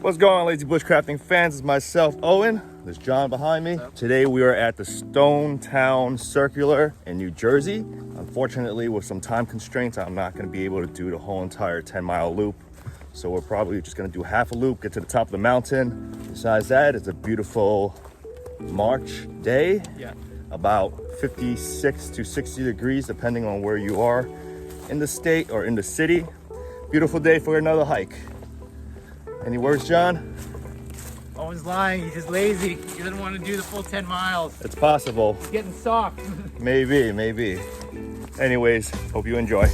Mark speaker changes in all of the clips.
Speaker 1: What's going on, lazy bushcrafting fans? It's myself, Owen. There's John behind me. Today we are at the Stonetown Circular in New Jersey. Unfortunately, with some time constraints, I'm not going to be able to do the whole entire 10-mile loop. So we're probably just going to do half a loop, get to the top of the mountain. Besides that, it's a beautiful March day.
Speaker 2: Yeah.
Speaker 1: About 56 to 60 degrees, depending on where you are in the state or in the city. Beautiful day for another hike. Any words, John?
Speaker 2: Owen's lying, he's just lazy. He doesn't want to do the full 10 miles.
Speaker 1: It's possible.
Speaker 2: He's getting soft.
Speaker 1: Maybe. Anyways, hope you enjoy.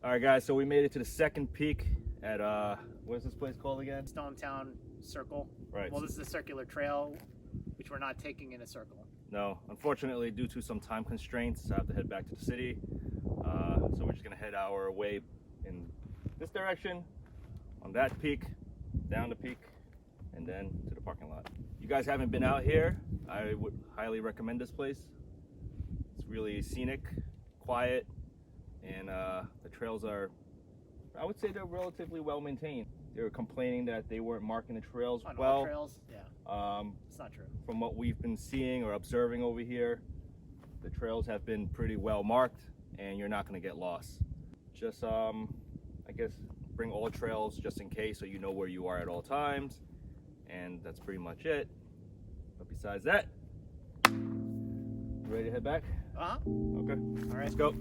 Speaker 1: All right, guys, so we made it to the second peak at, what is this place called again?
Speaker 2: Stonetown Circle.
Speaker 1: Right.
Speaker 2: Well, this is a circular trail, which we're not taking in a circle.
Speaker 1: No, unfortunately, due to some time constraints, I have to head back to the city. So we're just gonna head our way in this direction, on that peak, down the peak, and then to the parking lot. You guys haven't been out here, I would highly recommend this place. It's really scenic, quiet, and the trails are, I would say they're relatively well maintained. They were complaining that they weren't marking the trails
Speaker 2: On
Speaker 1: well.
Speaker 2: all trails? Yeah. It's not true.
Speaker 1: From what we've been seeing or observing over here, the trails have been pretty well marked and you're not going to get lost. Just, I guess, bring all trails just in case so you know where you are at all times. And that's pretty much it. But besides that, you ready to head back?
Speaker 2: Uh-huh.
Speaker 1: Okay.
Speaker 2: All right.
Speaker 1: Let's go.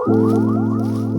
Speaker 1: Bye.